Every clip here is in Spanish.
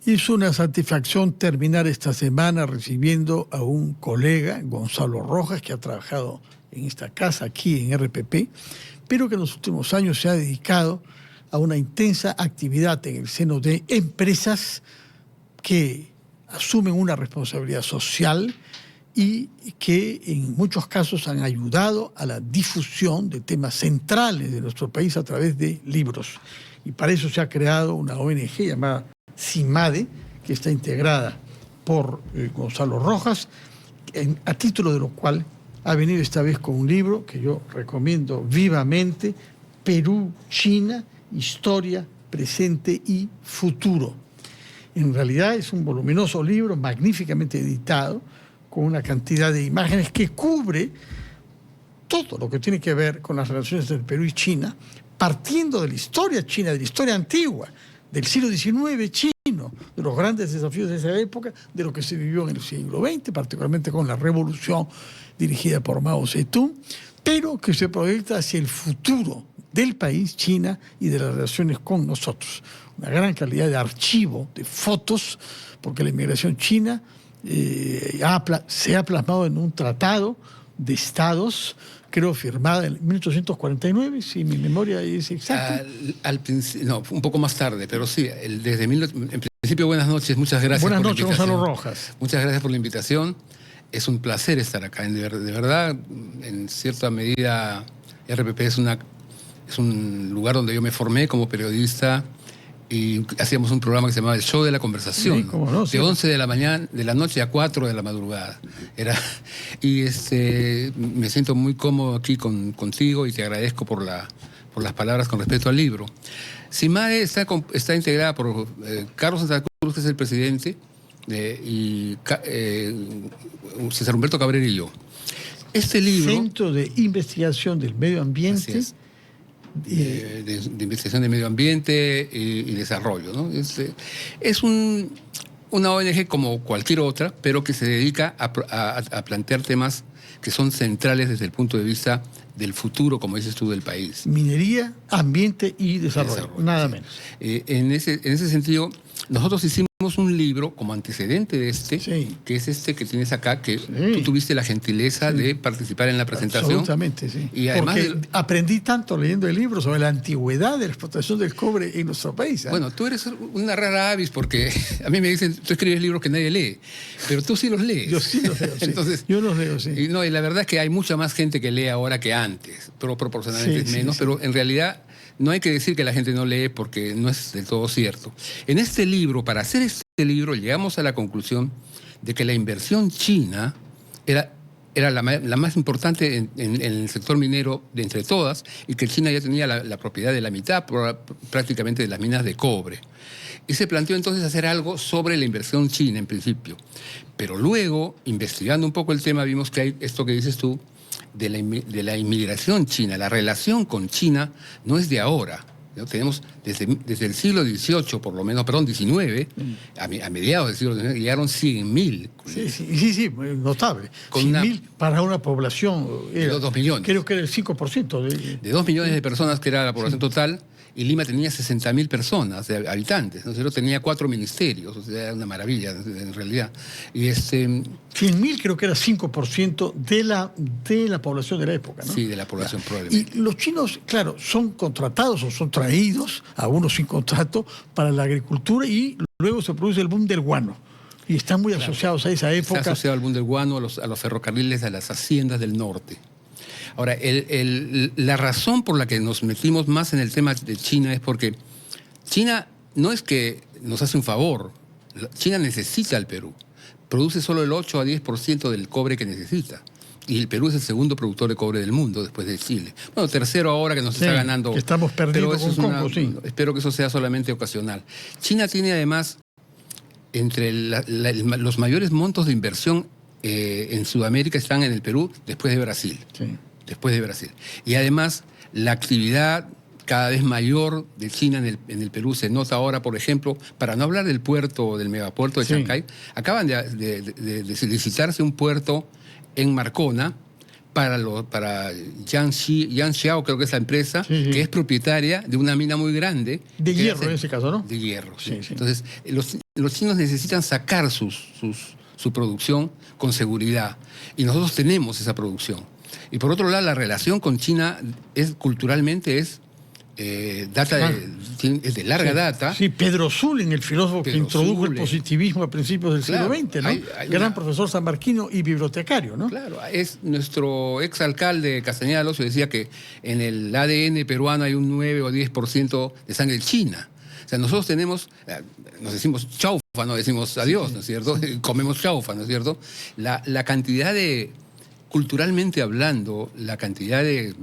Es una satisfacción terminar esta semana recibiendo a un colega, Gonzalo Rojas, que ha trabajado en esta casa, aquí en RPP, pero que en los últimos años se ha dedicado a una intensa actividad en el seno de empresas que asumen una responsabilidad social y que en muchos casos han ayudado a la difusión de temas centrales de nuestro país a través de libros. Y para eso se ha creado una ONG llamada CIMADE, que está integrada por Gonzalo Rojas, a título de lo cual ha venido esta vez con un libro que yo recomiendo vivamente, Perú-China, Historia, Presente y Futuro. En realidad es un voluminoso libro, magníficamente editado, con una cantidad de imágenes que cubre todo lo que tiene que ver con las relaciones entre Perú y China, partiendo de la historia china, de la historia antigua, del siglo XIX chino, de los grandes desafíos de esa época, de lo que se vivió en el siglo XX, particularmente con la revolución dirigida por Mao Zedong, pero que se proyecta hacia el futuro del país, China, y de las relaciones con nosotros. Una gran calidad de archivo, de fotos, porque la inmigración china se ha plasmado en un tratado de estados, creo firmada en 1849, si mi memoria es exacta. No, un poco más tarde, pero sí, en principio buenas noches, muchas gracias por la invitación. Buenas noches, Gonzalo Rojas. Muchas gracias por la invitación. Es un placer estar acá. De verdad, en cierta medida, RPP es un lugar donde yo me formé como periodista y hacíamos un programa que se llamaba El Show de la Conversación, sí, cómo no, sí, de 11 de la noche a 4 de la madrugada. Y me siento muy cómodo aquí contigo y te agradezco por las palabras con respecto al libro. CIMADE está integrada por Carlos Santa Cruz, que es el presidente, y César Humberto Cabrera y yo. Este libro... Centro de Investigación del Medio Ambiente... De investigación de medio ambiente y desarrollo, ¿no? Es una ONG como cualquier otra, pero que se dedica a plantear temas que son centrales desde el punto de vista del futuro, como dices tú, del país. Minería, ambiente y desarrollo, nada sí. menos. En ese sentido, nosotros hicimos un libro como antecedente de sí, que es este que tienes acá, que tú tuviste la gentileza de participar en la presentación. Absolutamente, sí. Y además aprendí tanto leyendo el libro sobre la antigüedad de la explotación del cobre en nuestro país. Bueno, tú eres una rara avis porque a mí me dicen, tú escribes libros que nadie lee, pero tú sí los lees. Yo sí los leo, sí. Entonces, yo los leo, sí. Y la verdad es que hay mucha más gente que lee ahora que antes, pero proporcionalmente es menos, pero en realidad... No hay que decir que la gente no lee porque no es del todo cierto. En este libro, para hacer este libro, llegamos a la conclusión de que la inversión china era la más importante en el sector minero de entre todas y que China ya tenía la propiedad de la mitad prácticamente de las minas de cobre. Y se planteó entonces hacer algo sobre la inversión china en principio. Pero luego, investigando un poco el tema, vimos que hay esto que dices tú, de la inmigración china. La relación con China no es de ahora, ¿no? Tenemos desde el siglo XVIII, por lo menos, perdón, XIX, a mediados del siglo XIX, llegaron 100.000. Sí, notable. 100.000 para una población... de 2 millones. Creo que era el 5%. De 2 millones de personas, que era la población total, y Lima tenía 60.000 personas, habitantes. Nosotros tenía 4 ministerios, o sea, era una maravilla en realidad. Y 100.000 creo que era 5% de la población de la época, ¿no? Sí, de la población probablemente. Y los chinos, claro, son contratados o son traídos, algunos sin contrato, para la agricultura y luego se produce el boom del guano. Y están muy asociados a esa época. Está asociado al boom del guano, a los ferrocarriles, a las haciendas del norte. Ahora, la razón por la que nos metimos más en el tema de China es porque China no es que nos hace un favor. China necesita al Perú. Produce solo el 8 a 10% del cobre que necesita. Y el Perú es el segundo productor de cobre del mundo después de Chile. Bueno, tercero ahora que nos está ganando. Estamos perdiendo con Congo, sí. Espero que eso sea solamente ocasional. China tiene además entre los mayores montos de inversión en Sudamérica están en el Perú después de Brasil. Sí. Después de Brasil. Y además la actividad cada vez mayor de China en el Perú se nota ahora, por ejemplo, para no hablar del puerto, del megapuerto de Chancay, acaban de licitarse un puerto en Marcona para Yanxiao, creo que es la empresa, sí, sí, que es propietaria de una mina muy grande. de hierro en ese caso, ¿no? De hierro, sí. Sí, sí. Entonces, los chinos necesitan sacar su producción con seguridad. Y nosotros tenemos esa producción. Y por otro lado, la relación con China culturalmente es de larga data. Sí, Pedro Zulin, el filósofo que introdujo el positivismo a principios del siglo XX, ¿no? Hay Gran profesor sanmarquino y bibliotecario, ¿no? Claro, es nuestro exalcalde Castañeda Alonso decía que en el ADN peruano hay un 9 o 10% de sangre china. O sea, nosotros nos decimos chaufa, no decimos adiós, ¿no es cierto? Comemos chaufa, ¿no es cierto? La cantidad culturalmente hablando, la cantidad de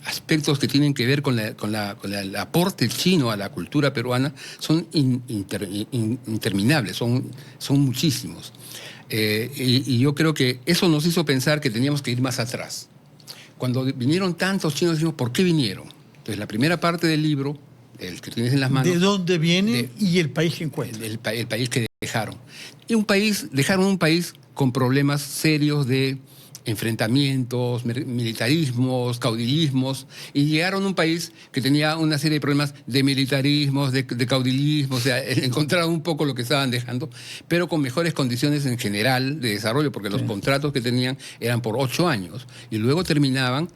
aspectos que tienen que ver con el aporte chino a la cultura peruana son interminables, son muchísimos. Y yo creo que eso nos hizo pensar que teníamos que ir más atrás. Cuando vinieron tantos chinos, dijimos, ¿por qué vinieron? Entonces, la primera parte del libro, el que tienes en las manos... ¿De dónde viene y el país que encuentra? El país que dejaron. Y dejaron un país con problemas serios de enfrentamientos, militarismos, caudillismos, y llegaron a un país que tenía una serie de problemas de militarismos, de caudillismo, o sea, encontraron un poco lo que estaban dejando, pero con mejores condiciones en general de desarrollo, porque los contratos que tenían eran por 8 años, y luego terminaban,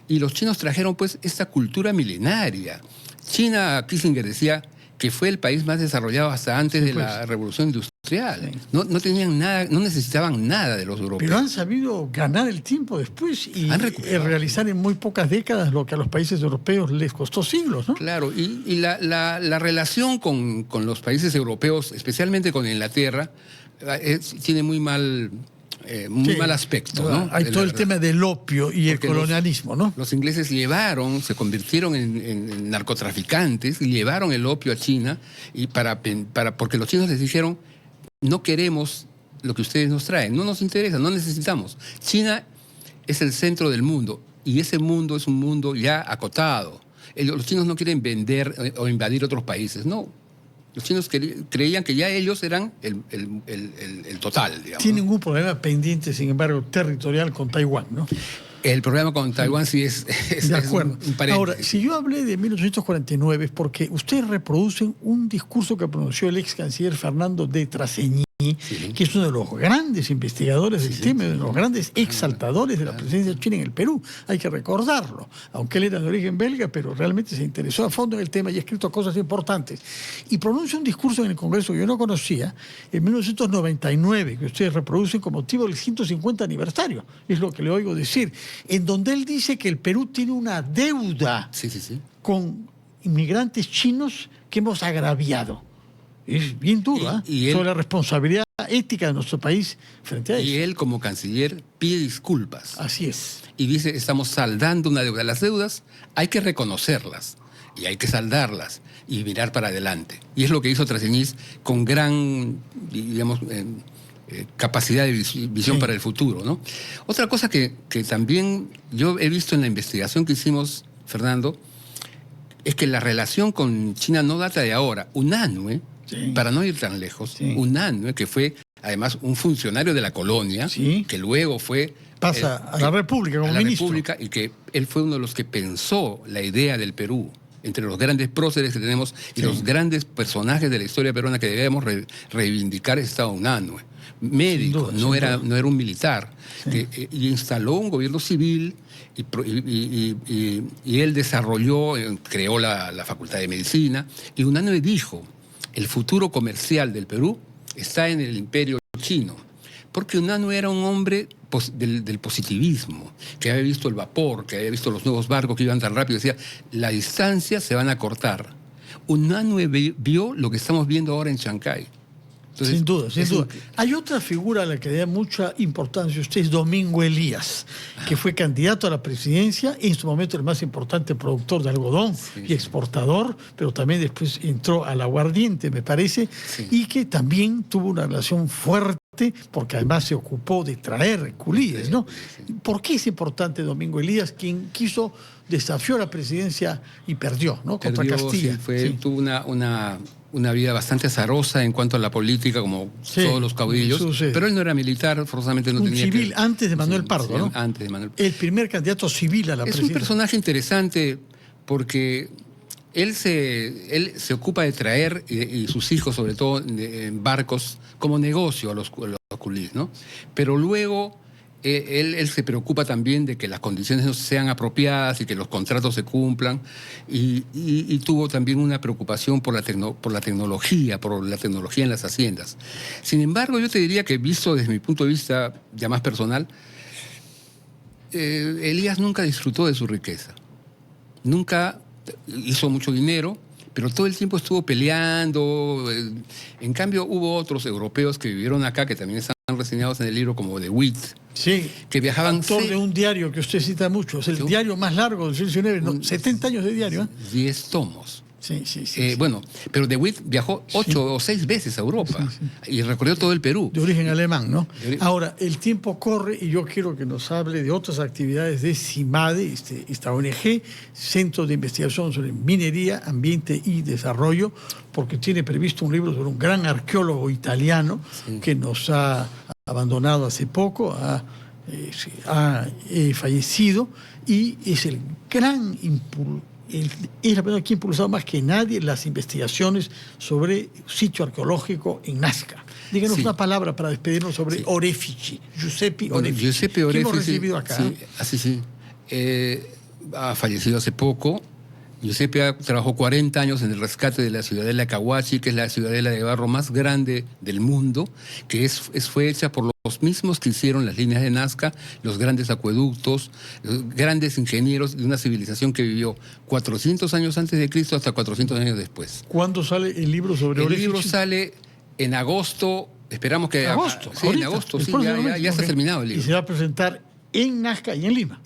y los chinos trajeron pues esta cultura milenaria. China, Kissinger decía que fue el país más desarrollado hasta antes de la revolución industrial. Sí. No tenían nada, no necesitaban nada de los europeos. Pero han sabido ganar el tiempo después y realizar en muy pocas décadas lo que a los países europeos les costó siglos, ¿no? Claro, y la relación con los países europeos, especialmente con Inglaterra, tiene muy mal aspecto, ¿no? Hay todo el tema del opio y el colonialismo, ¿no? Los ingleses se convirtieron en narcotraficantes y llevaron el opio a China y porque los chinos les dijeron, no queremos lo que ustedes nos traen, no nos interesa, no necesitamos. China es el centro del mundo y ese mundo es un mundo ya acotado. Los chinos no quieren vender o invadir otros países, no. Los chinos creían que ya ellos eran el total, digamos. Tiene ningún problema pendiente, sin embargo, territorial con Taiwán, ¿no? El problema con Taiwán sí es de acuerdo. Un paréntesis. Ahora, si yo hablé de 1849 es porque ustedes reproducen un discurso que pronunció el ex canciller Fernando de Traseñí, que es uno de los grandes investigadores del tema, de los grandes exaltadores de la presencia china en el Perú. Hay que recordarlo. Aunque él era de origen belga, pero realmente se interesó a fondo en el tema y ha escrito cosas importantes. Y pronuncia un discurso en el Congreso que yo no conocía, en 1999, que ustedes reproducen con motivo del 150 aniversario, es lo que le oigo decir, en donde él dice que el Perú tiene una deuda con inmigrantes chinos que hemos agraviado. Es bien duro, sobre la responsabilidad ética de nuestro país frente a eso. Y él, como canciller, pide disculpas. Así es. Y dice, estamos saldando una deuda. Las deudas hay que reconocerlas y hay que saldarlas y mirar para adelante. Y es lo que hizo Traseñís con gran, digamos, capacidad de visión para el futuro, ¿no? Otra cosa que también yo he visto en la investigación que hicimos, Fernando, es que la relación con China no data de ahora. UNANUE, para no ir tan lejos, UNANUE, que fue además un funcionario de la colonia, que luego pasa a la República como ministro. República, y que él fue uno de los que pensó la idea del Perú, entre los grandes próceres que tenemos y los grandes personajes de la historia peruana que debemos reivindicar, está UNANUE. Médico, no era un militar, y instaló un gobierno civil y él desarrolló, creó la Facultad de Medicina, y UNANUE dijo, el futuro comercial del Perú está en el imperio chino, porque UNANUE era un hombre del positivismo, que había visto el vapor, que había visto los nuevos barcos que iban tan rápido, decía, las distancias se van a cortar. UNANUE vio lo que estamos viendo ahora en Shanghái. Entonces, sin duda, sin duda. Hay otra figura a la que le da mucha importancia usted, es Domingo Elías, que fue candidato a la presidencia, en su momento el más importante productor de algodón y exportador, pero también después entró al aguardiente, me parece, y que también tuvo una relación fuerte, porque además se ocupó de traer culíes, ¿no? ¿Por qué es importante Domingo Elías, quien desafió a la presidencia y perdió, ¿no? Contra Castilla. Tuvo una vida bastante azarosa en cuanto a la política, como todos los caudillos, pero él no era militar, forzosamente no tenía civil que... antes de Manuel Pardo, ¿no? Antes de Manuel Pardo. El primer candidato civil a la presidencia. Es un personaje interesante porque él se ocupa de traer, y sus hijos sobre todo, en barcos como negocio a los culís, ¿no? Pero luego él se preocupa también de que las condiciones sean apropiadas y que los contratos se cumplan, y tuvo también una preocupación por la tecnología en las haciendas. Sin embargo, yo te diría que, visto desde mi punto de vista ya más personal, Elías nunca disfrutó de su riqueza. Nunca hizo mucho dinero, pero todo el tiempo estuvo peleando. En cambio, hubo otros europeos que vivieron acá, que también están reseñados en el libro, como De Witt, sí, que viajaban... Autor de un diario que usted cita mucho, es el diario más largo del siglo XIX, 70 años de diario. 10 tomos. Sí. Bueno, pero De Witt viajó 8 o 6 veces a Europa y recorrió todo el Perú. De origen alemán, ¿no? Ahora, el tiempo corre y yo quiero que nos hable de otras actividades de CIMADE, esta ONG, Centro de Investigación sobre Minería, Ambiente y Desarrollo, porque tiene previsto un libro sobre un gran arqueólogo italiano que nos ha abandonado hace poco, ha fallecido, y es el gran impulso. Es la persona que ha impulsado más que nadie las investigaciones sobre sitio arqueológico en Nazca. Díganos una palabra para despedirnos sobre Orefici, Giuseppe Orefici. Giuseppe Orefici, que hemos recibido acá. Ha fallecido hace poco. Giuseppe trabajó 40 años en el rescate de la ciudadela Cahuachi, que es la ciudadela de barro más grande del mundo, que fue hecha por los mismos que hicieron las líneas de Nazca, los grandes acueductos, los grandes ingenieros de una civilización que vivió 400 años antes de Cristo hasta 400 años después. ¿Cuándo sale el libro sobre Orefici? El libro sale en agosto, esperamos que... ¿Agosto? Sí, en agosto, ya se ha terminado el libro. Y se va a presentar en Nazca y en Lima.